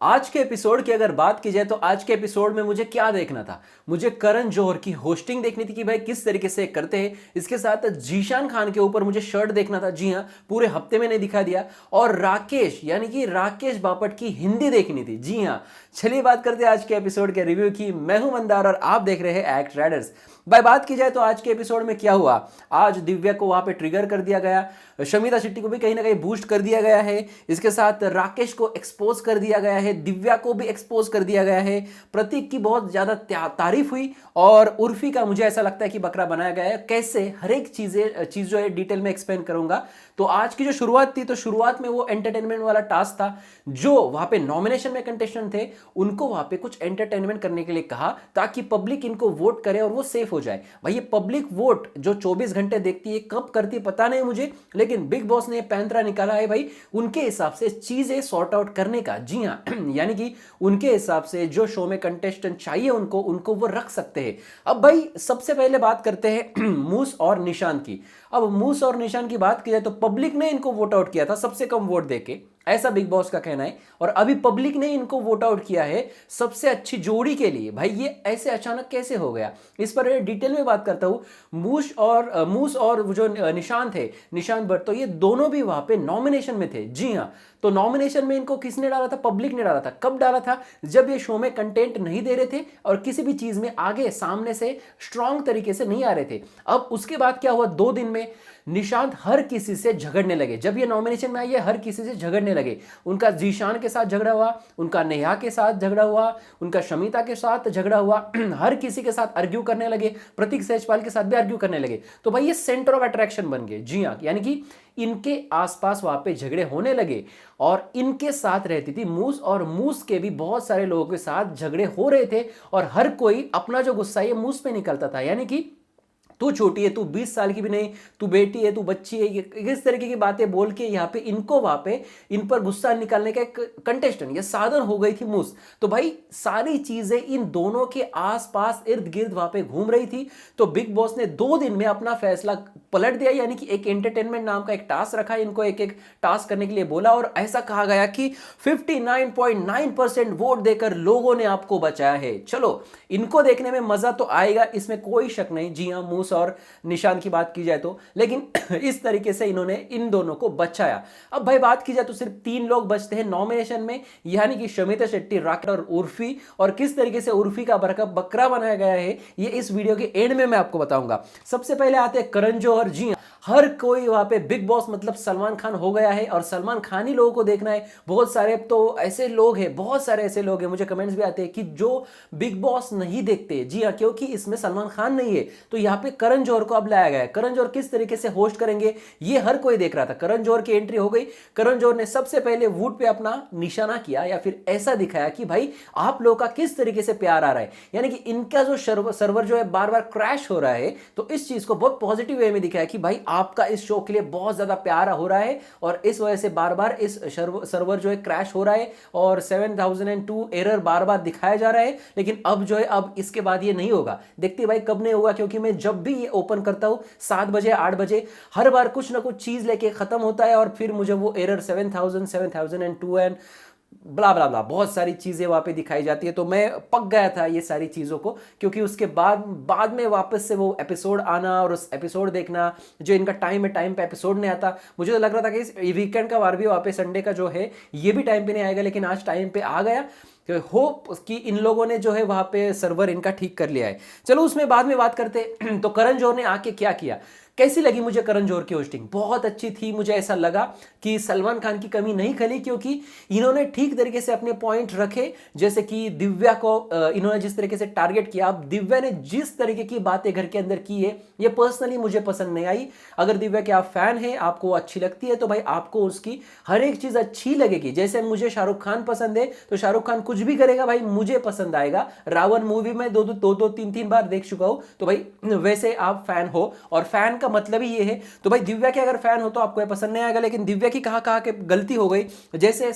आज के एपिसोड की अगर बात की जाए तो आज के एपिसोड में मुझे क्या देखना था? मुझे करण जौहर की होस्टिंग देखनी थी कि भाई किस तरीके से करते हैं। इसके साथ जीशान खान के ऊपर मुझे शर्ट देखना था। जी हाँ, पूरे हफ्ते में नहीं दिखा दिया। और राकेश यानी कि राकेश बापट की हिंदी देखनी थी। जी हाँ, चलिए बात करते हैं आज के एपिसोड के रिव्यू की। मैं हूं मंदार और आप देख रहे हैं एक्ट राइडर्स। भाई बात की जाए तो आज के एपिसोड में क्या हुआ? आज दिव्या को वहां पे ट्रिगर कर दिया गया, शमिता शेट्टी को भी कहीं ना कहीं बूस्ट कर दिया गया है, इसके साथ राकेश को एक्सपोज कर दिया गया है, दिव्या को भी एक्सपोज कर दिया गया है, प्रतीक की बहुत ज्यादा तारीफ हुई और उर्फी का मुझे ऐसा लगता है कि बकरा बनाया गया है। कैसे हर एक चीज जो है डिटेल में एक्सप्लेन करूंगा। तो आज की जो शुरुआत थी तो शुरुआत में वो एंटरटेनमेंट वाला टास्क था। जो वहां पे नॉमिनेशन में कंटेस्टेंट थे उनको वहां पे कुछ एंटरटेनमेंट करने के लिए कहा ताकि पब्लिक इनको वोट करे और वो सेफ हो जाए। भाई ये पब्लिक वोट जो 24 घंटे देखती है, कब करती है पता नहीं मुझे, लेकिन बिग बॉस ने पैंतरा निकाला है भाई उनके हिसाब से चीजें सॉर्ट आउट करने का। जी हाँ यानी कि उनके हिसाब से जो शो में कंटेस्टेंट चाहिए उनको वो रख सकते हैं। अब भाई सबसे पहले बात करते हैं मूस और निशांत की। अब मूस और निशांत की बात की जाए तो पब्लिक ने इनको वोट आउट किया था सबसे कम वोट देके, ऐसा बिग बॉस का कहना है। और अभी पब्लिक ने इनको वोट आउट किया है सबसे अच्छी जोड़ी के लिए। भाई ये ऐसे अचानक कैसे हो गया, इस पर डिटेल में बात करता हूं। मूस और जो निशांत थे, निशांत भट्ट, तो ये दोनों भी वहां पे नॉमिनेशन में थे। जी हाँ, तो नॉमिनेशन में इनको किसने डाला था? पब्लिक ने डाला था। कब डाला था? जब ये शो में कंटेंट नहीं दे रहे थे और किसी भी चीज में आगे सामने से स्ट्रांग तरीके से नहीं आ रहे थे। अब उसके बाद क्या हुआ, 2 दिन में निशांत हर किसी से झगड़ने लगे। जब ये नॉमिनेशन में आई है हर किसी से झगड़ने लगे। उनका जीशान के साथ झगड़ा हुआ, उनका नेहा के साथ झगड़ा हुआ, उनका शमिता के साथ झगड़ा हुआ हर किसी के साथ आर्ग्यू करने लगे, प्रतीक सेजपाल के साथ भी आर्ग्यू करने लगे। तो भाई ये सेंटर ऑफ अट्रैक्शन बन गए। जी हाँ, यानी कि इनके आसपास वहां पे झगड़े होने लगे और इनके साथ रहती थी मूस, और मूस के भी बहुत सारे लोगों के साथ झगड़े हो रहे थे और हर कोई अपना जो गुस्सा है मूस पे निकलता था। यानी कि तू छोटी है, तू 20 साल की भी नहीं, तू बेटी है, तू बच्ची है, इस तरीके की बातें बोल के यहाँ पे इनको वहां पे इन पर गुस्सा निकालने का एक कंटेस्टेंट, ये साधन हो गई थी मूस। तो भाई सारी चीजें इन दोनों के आसपास इर्द गिर्द वहां पे घूम रही थी। तो बिग बॉस ने 2 दिन में अपना फैसला पलट दिया, यानी कि एक एंटरटेनमेंट नाम का एक टास्क रखा, इनको एक एक टास्क करने के लिए बोला और ऐसा कहा गया कि 59.9% वोट देकर लोगों ने आपको बचाया है। चलो इनको देखने में मजा तो आएगा, इसमें कोई शक नहीं। जी हाँ, मूस और निशान की बात की जाए तो, लेकिन इस तरीके से इन्होंने इन दोनों को बचाया। अब भाई बात की जाए तो सिर्फ 3 लोग बचते हैं नॉमिनेशन में, यानी कि शमिता शेट्टी, राकेश और उर्फी। और किस तरीके से उर्फी का बकरा बनाया गया है ये इस वीडियो के एंड में मैं आपको बताऊंगा। सबसे पहले आते हैं करण जौहर। जी हाँ, हर कोई वहां पे बिग बॉस मतलब सलमान खान हो गया है और सलमान खान ही लोगों को देखना है। बहुत सारे तो ऐसे लोग हैं, बहुत सारे ऐसे लोग हैं, मुझे कमेंट्स भी आते हैं कि जो बिग बॉस नहीं देखते। जी हाँ, क्योंकि इसमें सलमान खान नहीं है, तो यहाँ पे करण जौहर को अब लाया गया है। करण जौहर किस तरीके से होस्ट करेंगे ये हर कोई देख रहा था। करण जौहर की एंट्री हो गई। करण जौहर ने सबसे पहले वोट पे अपना निशाना किया या फिर ऐसा दिखाया कि भाई आप लोगों का किस तरीके से प्यार आ रहा है, यानी कि इनका जो सर्वर जो है बार बार क्रैश हो रहा है, तो इस चीज को बहुत पॉजिटिव वे में दिखाया कि भाई आपका इस शो के लिए बहुत ज्यादा प्यार हो रहा है और इस वजह से बार बार इस सर्वर जो है क्रैश हो रहा है और 7002 एरर बार बार दिखाया जा रहा है। लेकिन अब जो है अब इसके बाद ये नहीं होगा। देखते भाई कब नहीं होगा, क्योंकि मैं जब भी ये ओपन करता हूं 7 बजे 8 बजे हर बार कुछ ना कुछ चीज लेके खत्म होता है और फिर मुझे वो एरर 7002 एंड ब्ला ब्ला ब्ला बहुत सारी चीजें वहां पे दिखाई जाती है। तो मैं पक गया था ये सारी चीजों को, क्योंकि उसके बाद में वापस से वो एपिसोड आना और उस एपिसोड देखना, जो इनका टाइम है टाइम पे एपिसोड नहीं आता। मुझे तो लग रहा था कि इस वीकेंड का वार भी वहां पे संडे का जो है ये भी टाइम पे नहीं आएगा, लेकिन आज टाइम पे आ गया। होप कि इन लोगों ने जो है वहां पे सर्वर इनका ठीक कर लिया है। चलो उसमें बाद में बात करते तो करण जौहर ने आके क्या किया, कैसी लगी मुझे करण जौहर की होस्टिंग? बहुत अच्छी थी। मुझे ऐसा लगा कि सलमान खान की कमी नहीं खली, क्योंकि इन्होंने ठीक तरीके से अपने पॉइंट रखे। जैसे कि दिव्या को इन्होंने जिस तरीके से टारगेट किया, अब दिव्या ने जिस तरीके की बातें घर के अंदर की है ये पर्सनली मुझे पसंद नहीं आई। अगर दिव्या के आप फैन हैं, आपको अच्छी लगती है, तो भाई आपको उसकी हर एक चीज अच्छी लगेगी। जैसे मुझे शाहरुख खान पसंद है तो शाहरुख खान कुछ भी करेगा भाई मुझे पसंद आएगा। रावण मूवी में 2-3 बार देख चुका हूं, तो भाई वैसे आप फैन हो और फैन का मतलब ही ये है। तो भाई दिव्या के अगर फैन हो तो आपको ये पसंद नहीं आएगा। लेकिन दिव्या की कहा कि गलती हो गई। जैसे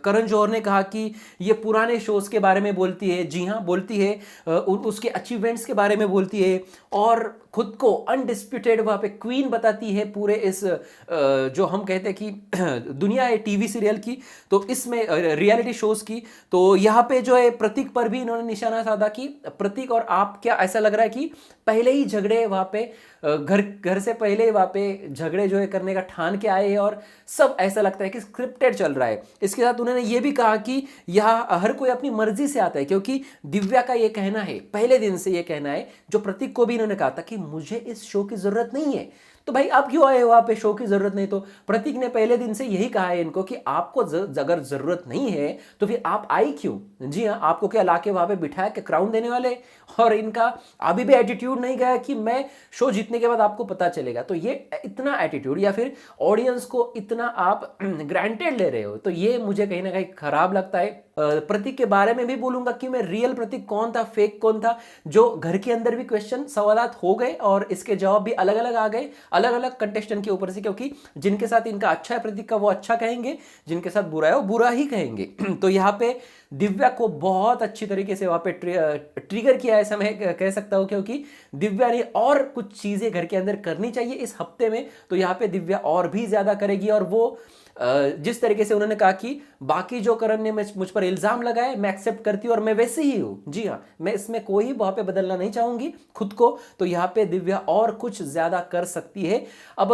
करण जौहर ने कहा कि ये पुराने शोज के बारे में बोलती है। जी हाँ बोलती है, उसके अचीवमेंट्स के बारे में बोलती है और खुद को अनडिस्प्यूटेड वहां पे क्वीन बताती है पूरे इस जो हम कहते हैं कि दुनिया है टीवी सीरियल की, तो इसमें रियलिटी शोज की। तो यहाँ पे जो है प्रतीक पर भी इन्होंने निशाना साधा कि प्रतीक और आप, क्या ऐसा लग रहा है कि पहले ही झगड़े वहां पे घर से पहले वहां पे झगड़े जो है करने का ठान के आए हैं और सब ऐसा लगता है कि स्क्रिप्टेड चल रहा है। इसके साथ उन्होंने ये भी कहा कि यहाँ हर कोई अपनी मर्जी से आता है, क्योंकि दिव्या का ये कहना है, पहले दिन से ये कहना है, जो प्रतीक को भी इन्होंने कहा था कि मुझे इस शो की जरूरत नहीं है। तो भाई आप क्यों आए हो वहां पे, शो की जरूरत नहीं? तो प्रतीक ने पहले दिन से यही कहा है इनको कि आपको अगर जरूरत नहीं है तो फिर आप आई क्यों? जी हाँ, आपको क्या लाके वहां पे बिठाया के क्राउन देने वाले? और इनका अभी भी एटीट्यूड नहीं गया कि मैं शो जीतने के बाद आपको पता चलेगा। तो ये इतना एटीट्यूड या फिर ऑडियंस को इतना आप ग्रांटेड ले रहे हो, तो ये मुझे कहीं ना कहीं खराब लगता है। प्रतीक के बारे में भी बोलूंगा कि मैं रियल प्रतीक कौन था, फेक कौन था, जो घर के अंदर भी क्वेश्चन सवालात हो गए और इसके जवाब भी अलग अलग आ गए अलग अलग कंटेस्टेंट के ऊपर से, क्योंकि जिनके साथ इनका अच्छा है प्रतीक का वो अच्छा कहेंगे, जिनके साथ बुरा है वो बुरा ही कहेंगे। तो यहाँ पे दिव्या को बहुत अच्छी तरीके से वहां पे ट्रिगर किया, ऐसा मैं कह सकता हूं, क्योंकि दिव्या ने और कुछ चीजें घर के अंदर करनी चाहिए इस हफ्ते में, तो यहाँ पे दिव्या और भी ज्यादा करेगी। और वो जिस तरीके से उन्होंने कहा कि बाकी जो करण ने मुझ पर इल्जाम लगाए मैं एक्सेप्ट करती हूं और मैं वैसे ही हूं, जी हाँ, मैं इसमें कोई वहां पे बदलना नहीं चाहूंगी खुद को, तो यहाँ पे दिव्या और कुछ ज्यादा कर सकती है। अब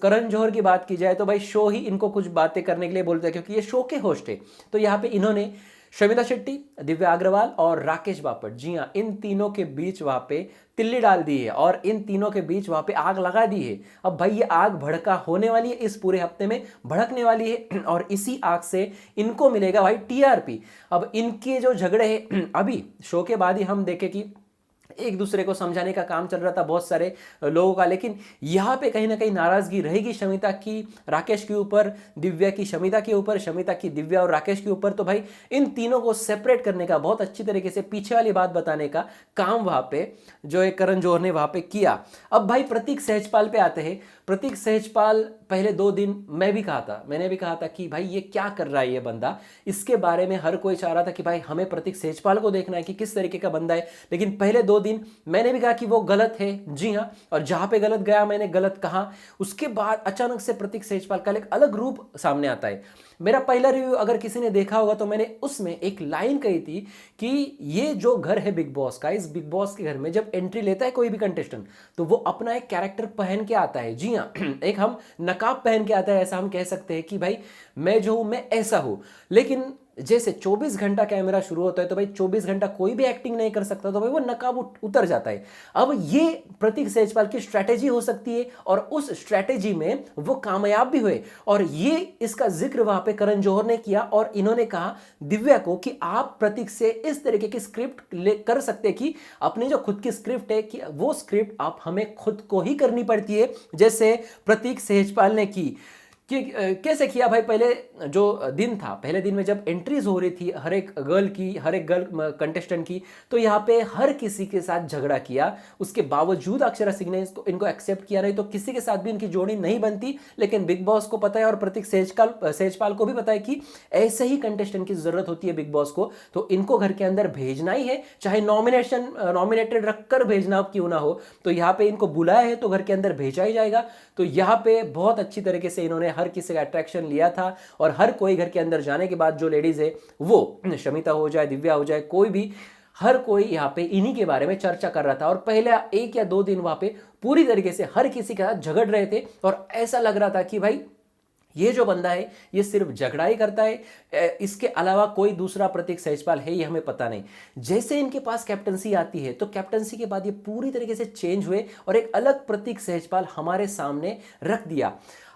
करण जौहर की बात की जाए तो भाई शो ही इनको कुछ बातें करने के लिए बोलते हैं, क्योंकि ये शो के होस्ट है। तो यहाँ पे इन्होंने शमिता शेट्टी, दिव्या अग्रवाल और राकेश बापट, जी हाँ, इन तीनों के बीच वहां पे तिल्ली डाल दी है और इन तीनों के बीच वहां पे आग लगा दी है। अब भाई ये आग भड़का होने वाली है, इस पूरे हफ्ते में भड़कने वाली है और इसी आग से इनको मिलेगा भाई टीआरपी। अब इनके जो झगड़े हैं अभी शो के बाद ही हम देखें कि एक दूसरे को समझाने का काम चल रहा था बहुत सारे लोगों का, लेकिन यहाँ पे कहीं ना कहीं नाराजगी रहेगी शमिता की राकेश के ऊपर, दिव्या की शमिता के ऊपर, शमिता की दिव्या और राकेश के ऊपर। तो भाई इन तीनों को सेपरेट करने का, बहुत अच्छी तरीके से पीछे वाली बात बताने का काम वहां पे जो है करण जौहर ने वहां पे किया। अब भाई प्रतीक सहजपाल पे आते हैं। प्रतीक सहजपाल पहले 2 दिन मैंने भी कहा था कि भाई ये क्या कर रहा है ये बंदा, इसके बारे में हर कोई चाह रहा था कि भाई हमें प्रतीक सहजपाल को देखना है कि किस तरीके का बंदा है। लेकिन पहले 2 दिन मैंने भी कहा कि वो गलत है, जी हाँ, और जहां पे गलत गया मैंने गलत कहा। उसके बाद अचानक से प्रतीक सहजपाल का एक अलग रूप सामने आता है। मेरा पहला रिव्यू अगर किसी ने देखा होगा तो मैंने उसमें एक लाइन कही थी कि ये जो घर है बिग बॉस का, इस बिग बॉस के घर में जब एंट्री लेता है कोई भी कंटेस्टेंट तो वो अपना एक कैरेक्टर पहन के आता है। जी हाँ, एक हम नकाब पहन के आता है, ऐसा हम कह सकते हैं कि भाई मैं जो हूं मैं ऐसा हूं। लेकिन जैसे 24 घंटा कैमरा शुरू होता है तो भाई 24 घंटा कोई भी एक्टिंग नहीं कर सकता, तो भाई वो नकाब उतर जाता है। अब ये प्रतीक सहजपाल की स्ट्रैटेजी हो सकती है और उस स्ट्रैटेजी में वो कामयाब भी हुए, और ये इसका जिक्र वहां पे करण जौहर ने किया और इन्होंने कहा दिव्या को कि आप प्रतीक से इस तरीके की स्क्रिप्ट कर सकते कि अपनी जो खुद की स्क्रिप्ट है कि वो स्क्रिप्ट आप हमें खुद को ही करनी पड़ती है, जैसे प्रतीक सहजपाल ने की। कि कैसे किया भाई? पहले जो दिन था, पहले दिन में जब एंट्रीज हो रही थी हर एक गर्ल कंटेस्टेंट की, तो यहाँ पे हर किसी के साथ झगड़ा किया। उसके बावजूद अक्षरा सिंह ने इनको एक्सेप्ट किया, नहीं तो किसी के साथ भी इनकी जोड़ी नहीं बनती। लेकिन बिग बॉस को पता है और प्रतीक सहजपाल को भी पता है कि ऐसे ही कंटेस्टेंट की जरूरत होती है बिग बॉस को, तो इनको घर के अंदर भेजना ही है, चाहे नॉमिनेटेड रखकर भेजना क्यों ना हो। तो यहाँ पे इनको बुलाया है तो घर के अंदर भेजा ही जाएगा। तो यहाँ पे बहुत अच्छी तरीके से इन्होंने हर किसी का अट्रैक्शन लिया था और हर कोई घर के अंदर जाने के बाद जो लेडीज है, वो शमिता हो जाए, दिव्या हो जाए, कोई भी, हर कोई यहाँ पे इन्हीं के बारे में चर्चा कर रहा था। और पहले 1 या 2 दिन वहां पे पूरी तरीके से हर किसी के साथ झगड़ रहे थे और ऐसा लग रहा था कि भाई ये जो बंदा है ये सिर्फ झगड़ा ही करता है, इसके अलावा कोई दूसरा प्रतीक सहजपाल है ये हमें पता नहीं। जैसे इनके पास कैप्टनसी आती है तो कैप्टनसी के बाद ये पूरी तरीके से चेंज हुए और एक अलग प्रतीक सहजपाल हमारे सामने रख दिया।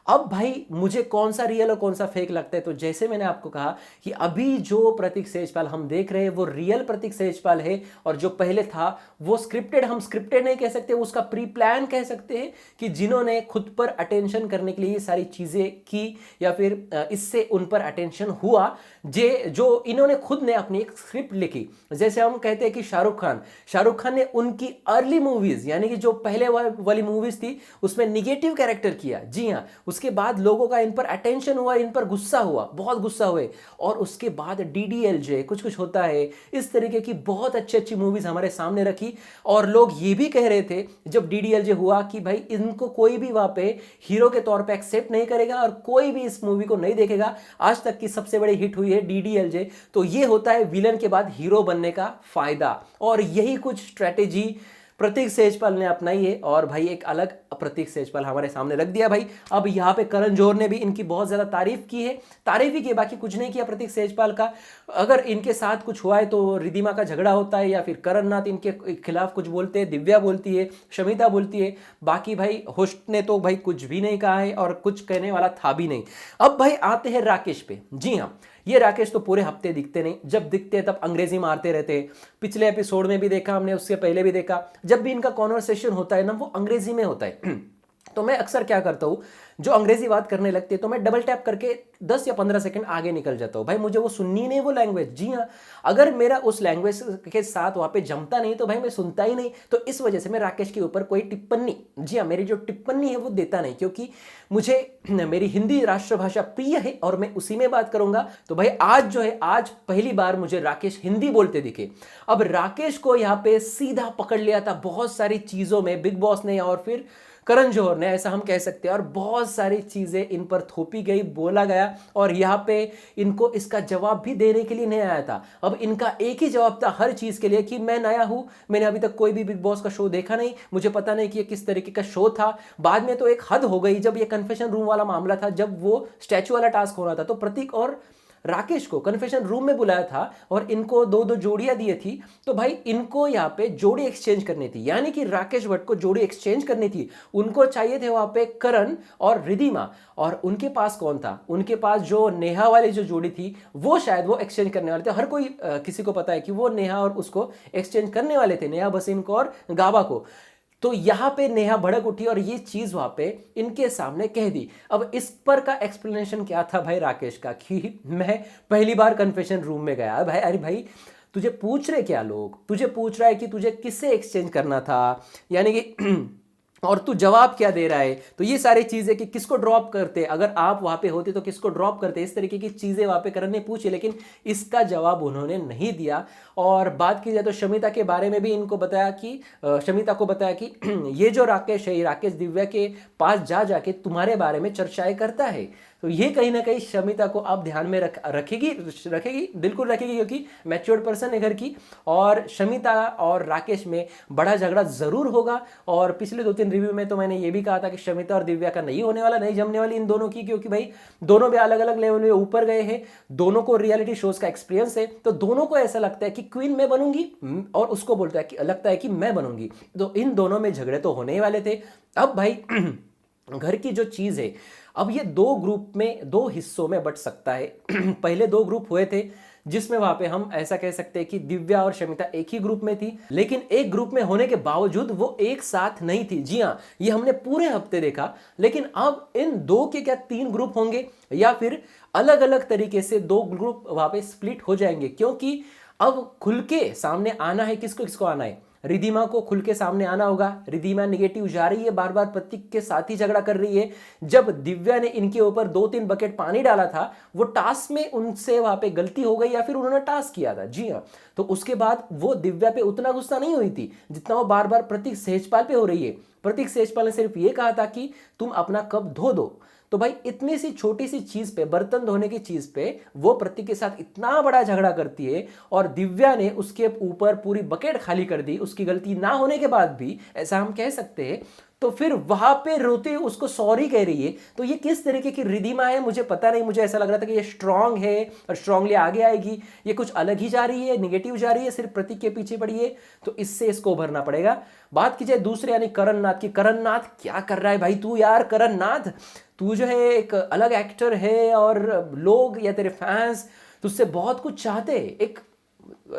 अब भाई मुझे कौन सा रियल और कौन सा फेक लगता है, तो जैसे मैंने आपको कहा कि अभी जो प्रतीक सहजपाल हम देख रहे हैं वो रियल प्रतीक सहजपाल है, और जो पहले था वो स्क्रिप्टेड, हम स्क्रिप्टेड नहीं कह सकते, उसका प्री प्लान कह सकते हैं कि जिन्होंने खुद पर अटेंशन करने के लिए ये सारी चीजें की या फिर इससे उन पर अटेंशन हुआ, जो इन्होंने खुद ने अपनी एक स्क्रिप्ट लिखी। जैसे हम कहते हैं कि शाहरुख खान ने उनकी अर्ली मूवीज यानी कि जो पहले वाली मूवीज थी उसमें निगेटिव कैरेक्टर किया, जी हाँ, उसके उसके बाद लोगों का इन पर अटेंशन हुआ, इन पर गुस्सा हुआ, बहुत गुस्सा हुए, और उसके बाद डीडीएलजे कुछ कुछ होता है, इस तरीके की बहुत अच्छी अच्छी मूवीज हमारे सामने रखी। और लोग ये भी कह रहे थे जब डीडीएलजे हुआ कि भाई इनको कोई भी वहां पे हीरो के तौर पे एक्सेप्ट नहीं करेगा और कोई भी इस मूवी को नहीं देखेगा। आज तक की सबसे बड़ी हिट हुई है डीडीएलजे। तो ये होता है विलन के बाद हीरो बनने का फायदा, और यही कुछ स्ट्रेटेजी प्रतीक सेजपाल ने अपनाई है, और भाई एक अलग प्रतीक सेजपाल हमारे सामने रख दिया भाई। अब यहाँ पे करण जौहर ने भी इनकी बहुत ज्यादा तारीफ की है, तारीफ ही की, बाकी कुछ नहीं किया प्रतीक सेजपाल का। अगर इनके साथ कुछ हुआ है तो रिधिमा का झगड़ा होता है या फिर करण नाथ इनके खिलाफ कुछ बोलते हैं, दिव्या बोलती है, शमिता बोलती है, बाकी भाई होस्ट ने तो भाई कुछ भी नहीं कहा है और कुछ कहने वाला था भी नहीं। अब भाई आते हैं राकेश पे। जी हाँ, ये राकेश तो पूरे हफ्ते दिखते नहीं, जब दिखते हैं तब अंग्रेजी मारते रहते हैं। पिछले एपिसोड में भी देखा हमने, उससे पहले भी देखा, जब भी इनका कॉन्वर्सेशन होता है ना वो अंग्रेजी में होता है। तो मैं अक्सर क्या करता हूं, जो अंग्रेजी बात करने लगती है तो मैं डबल टैप करके 10 या 15 सेकंड आगे निकल जाता हूं। भाई मुझे वो सुननी नहीं वो लैंग्वेज। जी हाँ, अगर मेरा उस लैंग्वेज के साथ वहां पे जमता नहीं तो भाई मैं सुनता ही नहीं। तो इस वजह से मैं राकेश के ऊपर कोई टिप्पणी, जी हाँ मेरी जो टिप्पणी है वो देता नहीं, क्योंकि मुझे मेरी हिंदी राष्ट्रभाषा प्रिय है और मैं उसी में बात करूंगा। तो भाई आज जो है, आज पहली बार मुझे राकेश हिंदी बोलते दिखे। अब राकेश को यहाँ पे सीधा पकड़ लिया था बहुत सारी चीजों में बिग बॉस ने, और फिर करण जौहर ने, ऐसा हम कह सकते हैं, और बहुत सारी चीजें इन पर थोपी गई, बोला गया, और यहाँ पे इनको इसका जवाब भी देने के लिए नहीं आया था। अब इनका एक ही जवाब था हर चीज के लिए कि मैं नया हूं, मैंने अभी तक कोई भी बिग बॉस का शो देखा नहीं, मुझे पता नहीं कि ये किस तरीके का शो था। बाद में तो एक हद हो गई जब ये कन्फेशन रूम वाला मामला था, जब वो स्टैचू वाला टास्क हो रहा था, तो प्रतीक और राकेश को कन्फेशन रूम में बुलाया था और इनको दो दो जोड़ियां दी थी। तो भाई इनको यहाँ पे जोड़ी एक्सचेंज करनी थी, यानी कि राकेश भट्ट को जोड़ी एक्सचेंज करनी थी। उनको चाहिए थे वहां पे करण और रिधिमा, और उनके पास कौन था? उनके पास जो नेहा वाली जो जोड़ी थी वो शायद वो एक्सचेंज करने वाले थे। हर कोई किसी को पता है कि वो नेहा और उसको एक्सचेंज करने वाले थे, नेहा भसीन को और गाबा को। तो यहां पे नेहा भड़क उठी और ये चीज वहां पे इनके सामने कह दी। अब इस पर का एक्सप्लेनेशन क्या था भाई राकेश का, कि मैं पहली बार कन्फेशन रूम में गया। भाई अरे भाई तुझे पूछ रहे क्या लोग, तुझे पूछ रहा है कि तुझे किससे एक्सचेंज करना था, यानी कि और तू जवाब क्या दे रहा है। तो ये सारी चीजें कि किसको ड्रॉप करते, अगर आप वहां पे होते तो किसको ड्रॉप करते, इस तरीके की चीजें वहां पे करण ने पूछी, लेकिन इसका जवाब उन्होंने नहीं दिया। और बात की जाए तो शमिता के बारे में भी इनको बताया कि शमिता को बताया कि ये जो राकेश है, ये राकेश दिव्या के पास जा जाके तुम्हारे बारे में चर्चाएं करता है। तो ये कहीं ना कहीं शमिता को आप ध्यान में रखेगी, बिल्कुल रखेगी, क्योंकि मैच्योर्ड पर्सन है घर की। और शमिता और राकेश में बड़ा झगड़ा जरूर होगा। और पिछले 2-3 रिव्यू में तो मैंने ये भी कहा था कि शमिता और दिव्या का नहीं होने वाला, नहीं जमने वाली इन दोनों की, क्योंकि भाई दोनों भी अलग अलग लेवल में ऊपर गए हैं, दोनों को रियलिटी शोज का एक्सपीरियंस है। तो दोनों को ऐसा लगता है कि क्वीन मैं बनूंगी, और उसको बोलता है कि लगता है कि मैं बनूंगी। तो इन दोनों में झगड़े तो होने ही वाले थे। अब भाई घर की जो चीज है, अब ये 2 ग्रुप में, 2 हिस्सों में बट सकता है। पहले 2 ग्रुप हुए थे जिसमें वहां पे हम ऐसा कह सकते हैं कि दिव्या और शमिता एक ही ग्रुप में थी, लेकिन एक ग्रुप में होने के बावजूद वो एक साथ नहीं थी। जी हाँ, ये हमने पूरे हफ्ते देखा। लेकिन अब इन 2 के क्या 3 ग्रुप होंगे, या फिर अलग अलग तरीके से 2 ग्रुप वहां पे स्प्लिट हो जाएंगे, क्योंकि अब खुल के सामने आना है। किसको किसको आना है? रिधिमा को खुल के सामने आना होगा। रिधिमा निगेटिव जा रही है, बार बार प्रतीक के साथ ही झगड़ा कर रही है। जब दिव्या ने इनके ऊपर 2-3 बकेट पानी डाला था, वो टास्क में उनसे वहां पे गलती हो गई, या फिर उन्होंने टास्क किया था। जी हाँ, तो उसके बाद वो दिव्या पे उतना गुस्सा नहीं हुई थी जितना वो बार बार प्रतीक सेजपाल पे हो रही है। प्रतीक सेजपाल ने सिर्फ ये कहा था कि तुम अपना कप धो दो। तो भाई इतनी सी छोटी सी चीज पे, बर्तन धोने की चीज पे, वो प्रतीक के साथ इतना बड़ा झगड़ा करती है, और दिव्या ने उसके ऊपर पूरी बकेट खाली कर दी, उसकी गलती ना होने के बाद भी, ऐसा हम कह सकते हैं। तो फिर वहां पे रोते उसको सॉरी कह रही है। तो ये किस तरीके की रिधिमा है मुझे पता नहीं। मुझे ऐसा लग रहा था कि ये स्ट्रांग है और स्ट्रांगली आगे आएगी, ये कुछ अलग ही जा रही है, निगेटिव जा रही है, सिर्फ प्रतीक के पीछे पड़ी है। तो इससे इसको उभरना पड़ेगा। बात की जाए दूसरे यानी करण नाथ की, करण नाथ क्या कर रहा है भाई तू यार? करण नाथ तू जो है एक अलग एक्टर है, और लोग या तेरे फैंस तुझसे बहुत कुछ चाहते हैं। एक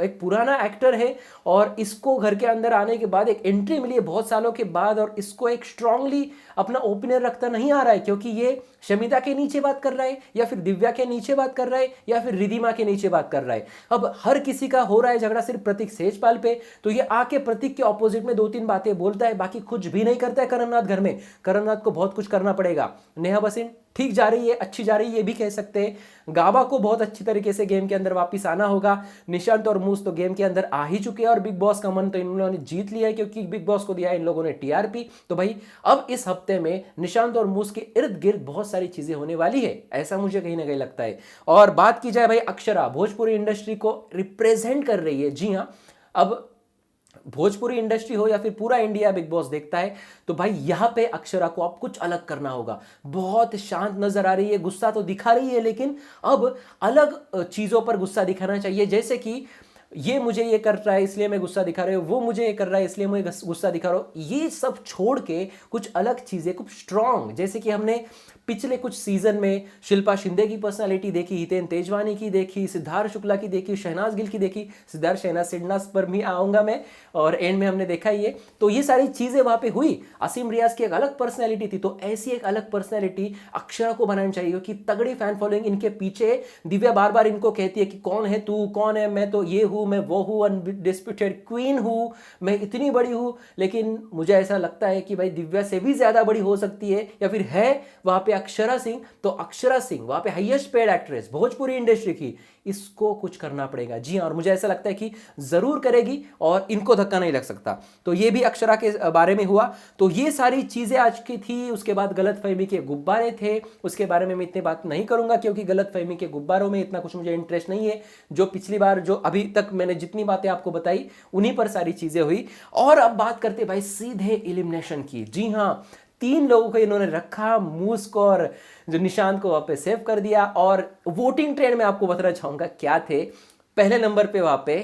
एक पुराना एक्टर है और इसको घर के अंदर आने के बाद एक एंट्री मिली है बहुत सालों के बाद, और इसको एक स्ट्रांगली अपना ओपिनियन रखता नहीं आ रहा है, क्योंकि ये शमिता के नीचे बात कर रहा है या फिर दिव्या के नीचे बात कर रहा है या फिर रिधिमा के नीचे बात कर रहा है। अब हर किसी का हो रहा है झगड़ा सिर्फ प्रतीक सेजपाल पे, तो ये आके प्रतीक के ऑपोजिट में 2-3 बातें बोलता है, बाकी कुछ भी नहीं करता है करणनाथ घर में। करणनाथ को बहुत कुछ करना पड़ेगा। नेहा भसीन ठीक जा रही है, अच्छी जा रही है, ये भी कह सकते हैं। गाबा को बहुत अच्छी तरीके से गेम के अंदर वापस आना होगा। निशांत और मूस तो गेम के अंदर आ ही चुके हैं और बिग बॉस का मन तो इन लोगों ने जीत लिया है, क्योंकि बिग बॉस को दिया है इन लोगों ने टीआरपी। तो भाई अब इस हफ्ते में निशांत और मूस के इर्द गिर्द बहुत सारी चीजें होने वाली है, ऐसा मुझे कहीं ना कहीं लगता है। और बात की जाए भाई, अक्षरा भोजपुरी इंडस्ट्री को रिप्रेजेंट कर रही है। जी हाँ, अब भोजपुरी इंडस्ट्री हो या फिर पूरा इंडिया बिग बॉस देखता है, तो भाई यहां पे अक्षरा को अब कुछ अलग करना होगा। बहुत शांत नजर आ रही है, गुस्सा तो दिखा रही है, लेकिन अब अलग चीजों पर गुस्सा दिखाना चाहिए। जैसे कि ये मुझे ये कर रहा है इसलिए मैं गुस्सा दिखा रहा हूं, वो मुझे ये कर रहा है इसलिए मैं गुस्सा दिखा रहा हूं। ये सब छोड़ के कुछ अलग चीजें, कुछ स्ट्रांग, जैसे कि हमने पिछले कुछ सीजन में शिल्पा शिंदे की पर्सनालिटी देखी, हितेन तेजवानी की देखी, सिद्धार्थ शुक्ला की देखी, शहनाज गिल की देखी, सिद्धार्थ शहनाज सिडनास पर भी आऊंगा मैं, और एंड में हमने देखा ही है। तो ये सारी चीजें वहां पे हुई। असीम रियाज की एक अलग पर्सनैलिटी थी, तो ऐसी एक अलग पर्सनैलिटी अक्षरा को बनानी चाहिए, क्योंकि तगड़ी फैन फॉलोइंग इनके पीछे। दिव्या बार बार इनको कहती है कि कौन है तू, कौन है, मैं तो ये हूं, मैं वो हूं, अनडिस्प्यूटेड क्वीन हूं, मैं इतनी बड़ी हूं। लेकिन मुझे ऐसा लगता है कि भाई दिव्या से भी ज्यादा बड़ी हो सकती है, या फिर है वहां पे अक्षरा सिंह। तो अक्षरा सिंह वहां पे highest paid actress Bhojpuri industry की, इसको कुछ करना पड़ेगा। जी हाँ, और मुझे ऐसा लगता है कि जरूर करेगी और इनको धक्का नहीं लग सकता। तो ये भी अक्षरा के बारे में हुआ। तो ये सारी चीजें आज की थी। उसके बाद गलतफहमी के गुब्बारे थे, उसके बारे में मैं इतनी बात नहीं करूंगा, क्योंकि गलतफहमी के गुब्बारों में इतना कुछ मुझे इंटरेस्ट नहीं है। जो पिछली बार, जो अभी तक मैंने जितनी बातें आपको बताई, उन्हीं पर सारी चीजें हुई। और अब बात करते भाई सीधे एलिमिनेशन की। जी हाँ, 3 लोगों को इन्होंने रखा, मूस को और जो निशांत को वहां पे सेव कर दिया। और वोटिंग ट्रेंड में आपको बताना चाहूंगा क्या थे। पहले नंबर पे वहां पे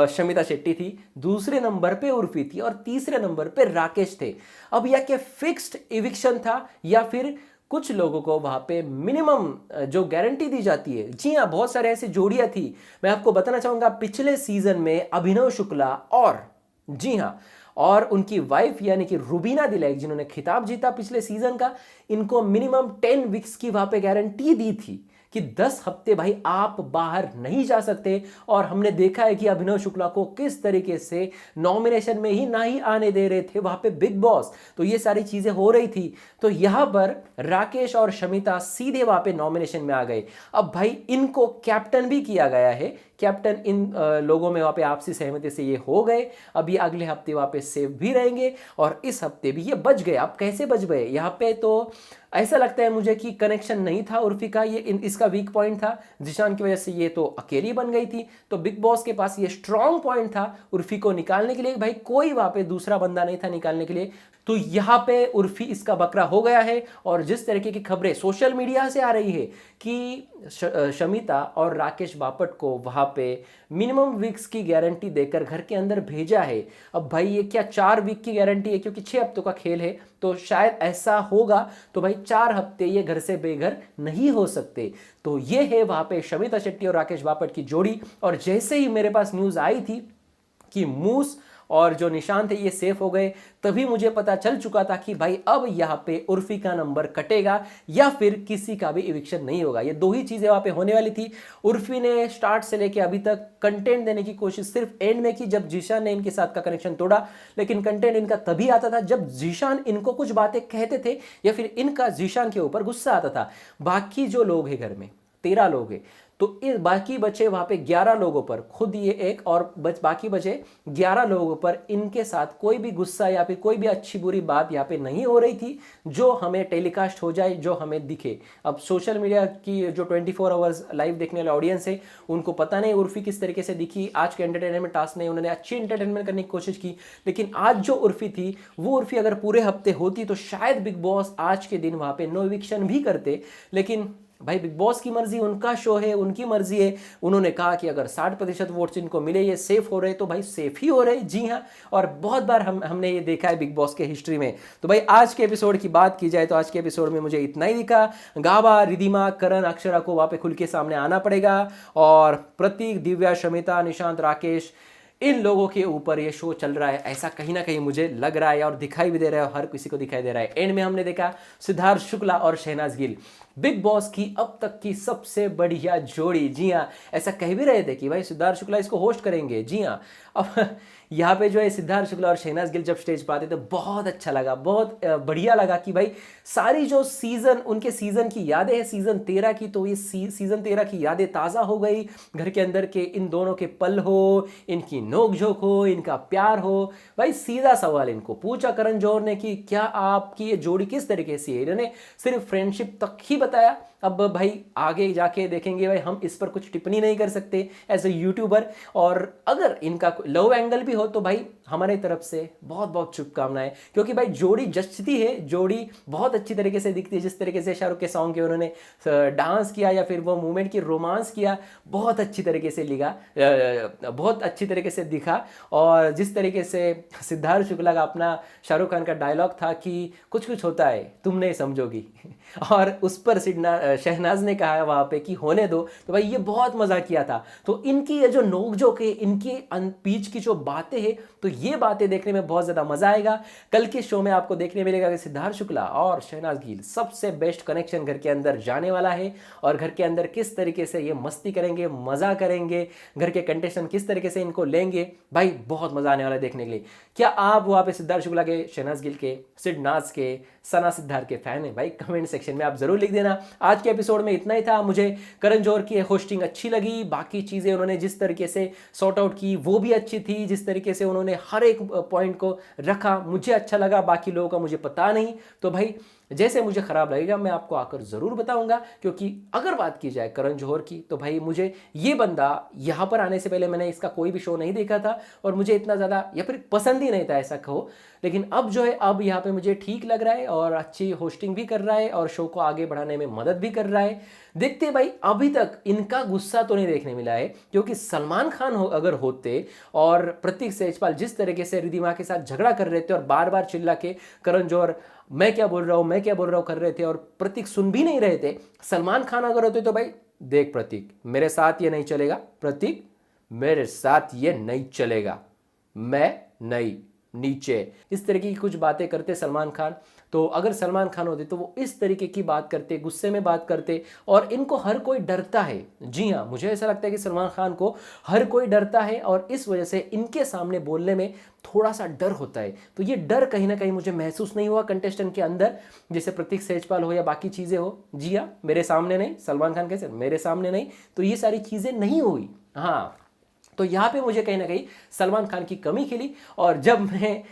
शमिता शेट्टी थी, दूसरे नंबर पे उर्फी थी, और तीसरे नंबर पे राकेश थे। अब यह क्या फिक्स्ड इविक्शन था, या फिर कुछ लोगों को वहां पे मिनिमम जो गारंटी दी जाती है। जी हाँ, बहुत सारे ऐसे जोड़ियां थी। मैं आपको बताना चाहूंगा, पिछले सीजन में अभिनव शुक्ला और, जी हाँ, और उनकी वाइफ यानी कि रुबीना दिलैक, जिन्होंने खिताब जीता पिछले सीजन का, इनको मिनिमम 10 वीक्स की वहां पे गारंटी दी थी कि 10 हफ्ते भाई आप बाहर नहीं जा सकते। और हमने देखा है कि अभिनव शुक्ला को किस तरीके से नॉमिनेशन में ही ना ही आने दे रहे थे वहां पे बिग बॉस। तो ये सारी चीजें हो रही थी। तो यहां पर राकेश और शमिता सीधे वहां पे नॉमिनेशन में आ गए। अब भाई इनको कैप्टन भी किया गया है। कैप्टन इन लोगों में वहां पे आपसी सहमति से ये हो गए। अब ये अगले हफ्ते वहां पे सेव भी रहेंगे, और इस हफ्ते भी ये बच गए। अब कैसे बच गए, यहाँ पे तो ऐसा लगता है मुझे कि कनेक्शन नहीं था उर्फी का, ये इसका वीक पॉइंट था। जिशान की वजह से ये तो अकेली बन गई थी। तो बिग बॉस के पास ये स्ट्रॉन्ग पॉइंट था उर्फी को निकालने के लिए। भाई कोई वहां पे दूसरा बंदा नहीं था निकालने के लिए। तो यहां पे उर्फी इसका बकरा हो गया है। और जिस तरीके की खबरें सोशल मीडिया से आ रही है कि शमिता और राकेश बापट को वहां पे मिनिमम वीक्स की गारंटी देकर घर के अंदर भेजा है। अब भाई ये क्या 4 वीक की गारंटी है, क्योंकि 6 हफ्तों का खेल है, तो शायद ऐसा होगा। तो भाई 4 हफ्ते ये घर से बेघर नहीं हो सकते। तो ये है वहां पे शमिता शेट्टी और राकेश बापट की जोड़ी। और जैसे ही मेरे पास न्यूज आई थी कि मूस और जो निशांत थे ये सेफ हो गए, तभी मुझे पता चल चुका था कि भाई अब यहां पे उर्फी का नंबर कटेगा या फिर किसी का भी इविक्शन नहीं होगा। ये 2 ही चीजें वहां पे होने वाली थी। उर्फी ने स्टार्ट से लेके अभी तक कंटेंट देने की कोशिश सिर्फ एंड में की, जब जीशान ने इनके साथ का कनेक्शन तोड़ा। लेकिन कंटेंट इनका तभी आता था जब जीशान इनको कुछ बातें कहते थे, या फिर इनका जीशान के ऊपर गुस्सा आता था। बाकी जो लोग हैं घर में 13 लोग हैं, तो इस बाकी बचे वहां पे 11 लोगों पर, खुद ये एक और बाकी बचे 11 लोगों पर इनके साथ कोई भी गुस्सा या फिर कोई भी अच्छी बुरी बात यहाँ पे नहीं हो रही थी जो हमें टेलीकास्ट हो जाए, जो हमें दिखे। अब सोशल मीडिया की जो 24 आवर्स लाइव देखने वाले ऑडियंस है, उनको पता नहीं उर्फी किस तरीके से दिखी। आज के एंटरटेनमेंट टास्क ने उन्होंने अच्छी एंटरटेनमेंट करने की कोशिश की, लेकिन आज जो उर्फी थी वो उर्फी अगर पूरे हफ्ते होती तो शायद बिग बॉस आज के दिन वहां पे नो इविक्शन भी करते। लेकिन भाई बिग बॉस की मर्जी, उनका शो है, उनकी मर्जी है। उन्होंने कहा कि अगर 60% वोट्स इनको मिले, ये सेफ हो रहे, तो भाई सेफ ही हो रहे। जी हाँ, और बहुत बार हमने ये देखा है बिग बॉस के हिस्ट्री में। तो भाई आज के एपिसोड की बात की जाए तो आज के एपिसोड में मुझे इतना ही दिखा। गाबा, रिधिमा, करण, अक्षरा को वहां पे खुल के सामने आना पड़ेगा, और प्रतीक, दिव्या, शमिता, निशांत, राकेश, इन लोगों के ऊपर ये शो चल रहा है, ऐसा कहीं ना कहीं मुझे लग रहा है और दिखाई भी दे रहा है, हर किसी को दिखाई दे रहा है। एंड में हमने देखा सिद्धार्थ शुक्ला और शहनाज गिल, बिग बॉस की अब तक की सबसे बढ़िया जोड़ी। जी हाँ, ऐसा कह भी रहे थे कि भाई सिद्धार्थ शुक्ला इसको होस्ट करेंगे। जी हाँ, अब यहाँ पे जो है सिद्धार्थ शुक्ला और शहनाज गिल जब स्टेज पर आते तो बहुत अच्छा लगा, बहुत बढ़िया लगा कि भाई सारी जो सीजन, उनके सीजन की यादें हैं सीजन 13 की, तो ये सीजन 13 की यादें ताज़ा हो गई। घर के अंदर के इन दोनों के पल हो, इनकी नोकझोंक हो, इनका प्यार हो। भाई सीधा सवाल इनको पूछा करण जौहर ने कि क्या आपकी ये जोड़ी किस तरीके से है। इन्होंने सिर्फ फ्रेंडशिप तक ही बताया। अब भाई आगे जाके देखेंगे, भाई हम इस पर कुछ टिप्पणी नहीं कर सकते एज ए यूट्यूबर, और अगर इनका लव एंगल भी हो तो भाई हमारे तरफ से बहुत बहुत शुभकामनाएं, क्योंकि भाई जोड़ी जचती है, जोड़ी बहुत अच्छी तरीके से दिखती है। जिस तरीके से शाहरुख के सॉन्ग के उन्होंने डांस किया या फिर वो मूवमेंट की रोमांस किया, बहुत अच्छी तरीके से लिखा, बहुत अच्छी तरीके से दिखा। और जिस तरीके से सिद्धार्थ शुक्ला का अपना शाहरुख खान का डायलॉग था कि कुछ कुछ होता है तुम नहीं समझोगी, और उस पर शहनाज ने कहा वहां पे कि होने दो, तो भाई ये बहुत मजा किया था। तो इनकी ये जो नोकझोंक है, इनकी बीच की जो बातें हैं, तो ये बातें देखने में बहुत ज्यादा मजा आएगा। कल के शो में आपको देखने मिलेगा कि सिद्धार्थ शुक्ला और शहनाज गिल सबसे बेस्ट कनेक्शन घर के अंदर जाने वाला है, और घर के अंदर किस तरीके से ये मस्ती करेंगे, मजा करेंगे, घर के कंटेस्टेंट किस तरीके से इनको लेंगे, भाई बहुत मजा आने वाला है देखने के लिए। क्या आप वहां पे सिद्धार्थ शुक्ला के, शहनाज गिल के, सिद्धनाज के, सना सिद्धार्थ के फैन है? भाई कमेंट सेक्शन में आप जरूर लिख देना। आज के एपिसोड में इतना ही था। मुझे करण जौहर की होस्टिंग अच्छी लगी, बाकी चीजें उन्होंने जिस तरीके से सॉर्ट आउट की वो भी अच्छी थी, जिस तरीके से उन्होंने हर एक पॉइंट को रखा मुझे अच्छा लगा, बाकी लोगों का मुझे पता नहीं। तो भाई जैसे मुझे खराब लगेगा मैं आपको आकर जरूर बताऊंगा, क्योंकि अगर बात की जाए करण जौहर की तो भाई मुझे ये बंदा यहां पर आने से पहले मैंने इसका कोई भी शो नहीं देखा था, और मुझे इतना ज्यादा या फिर पसंद ही नहीं था ऐसा कहो। लेकिन अब जो है, अब यहाँ पे मुझे ठीक लग रहा है, और अच्छी होस्टिंग भी कर रहा है, और शो को आगे बढ़ाने में मदद भी कर रहा है। देखते भाई, अभी तक इनका गुस्सा तो नहीं देखने मिला है, क्योंकि सलमान खान अगर होते और प्रतीक सेजपाल जिस तरीके से रिधिमा के साथ झगड़ा कर रहे थे और बार बार चिल्ला के करण जौहर मैं क्या बोल रहा हूं, मैं क्या बोल रहा हूं कर रहे थे, और प्रतीक सुन भी नहीं रहे थे, सलमान खान अगर होते तो भाई देख प्रतीक मेरे साथ ये नहीं चलेगा, प्रतीक मेरे साथ ये नहीं चलेगा, मैं नहीं, नीचे, इस तरीके की कुछ बातें करते सलमान खान। तो अगर सलमान खान होते तो वो इस तरीके की बात करते, गुस्से में बात करते, और इनको हर कोई डरता है। जी हाँ, मुझे ऐसा लगता है कि सलमान खान को हर कोई डरता है, और इस वजह से इनके सामने बोलने में थोड़ा सा डर होता है। तो ये डर कहीं ना कहीं मुझे महसूस नहीं हुआ कंटेस्टेंट के अंदर, जैसे प्रतीक सेजपाल हो या बाकी चीजें हो। जी हाँ, मेरे सामने नहीं, सलमान खान कैसे मेरे सामने नहीं, तो ये सारी चीजें नहीं हुई। हाँ, तो यहाँ पे मुझे कहीं ना कहीं सलमान खान की कमी खिली। और जब मैं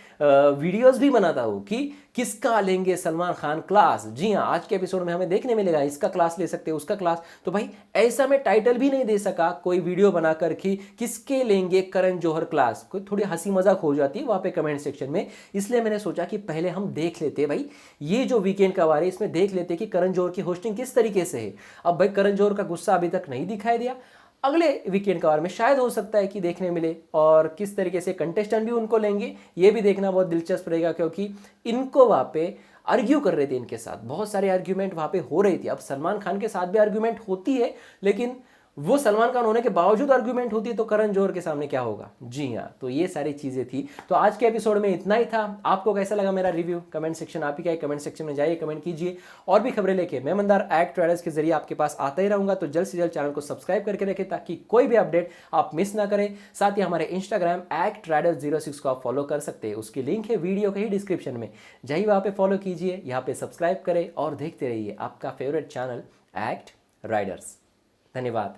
वीडियोस भी बनाता हूँ कि किसका लेंगे सलमान खान क्लास, जी हाँ, आज के एपिसोड में हमें देखने मिलेगा इसका क्लास ले सकते हैं, उसका क्लास, तो भाई ऐसा मैं टाइटल भी नहीं दे सका कोई वीडियो बनाकर कि किसके लेंगे करण जौहर क्लास, कोई थोड़ी हंसी मजाक हो जाती है वहाँ पे कमेंट सेक्शन में। इसलिए मैंने सोचा कि पहले हम देख लेते भाई, ये जो वीकेंड का वार है इसमें देख लेते कि करण जौहर की होस्टिंग किस तरीके से है। अब भाई करण जौहर का गुस्सा अभी तक नहीं दिखाई दिया, अगले वीकेंड का वार में शायद हो सकता है कि देखने मिले, और किस तरीके से कंटेस्टेंट भी उनको लेंगे ये भी देखना बहुत दिलचस्प रहेगा, क्योंकि इनको वहाँ पे आर्ग्यू कर रहे थे, इनके साथ बहुत सारे आर्ग्यूमेंट वहाँ पे हो रही थी। अब सलमान खान के साथ भी आर्ग्यूमेंट होती है, लेकिन वो सलमान खान होने के बावजूद आर्ग्यूमेंट होती है, तो करण जौहर के सामने क्या होगा। जी हाँ, तो ये सारी चीजें थी। तो आज के एपिसोड में इतना ही था। आपको कैसा लगा मेरा रिव्यू, कमेंट सेक्शन आप ही का है, कमेंट सेक्शन में जाइए, कमेंट कीजिए। और भी खबरें लेके मैं मंदार एक्ट राइडर्स के जरिए आपके पास आता ही रहूंगा, तो जल्द से जल्द चैनल को सब्सक्राइब करके रखें ताकि कोई भी अपडेट आप मिस ना करें। साथ ही हमारे इंस्टाग्राम @rider06 को आप फॉलो कर सकते हैं, उसकी लिंक है वीडियो के ही डिस्क्रिप्शन में, जाइए वहाँ पे फॉलो कीजिए, यहाँ पे सब्सक्राइब करें और देखते रहिए आपका फेवरेट चैनल एक्ट राइडर्स। धन्यवाद।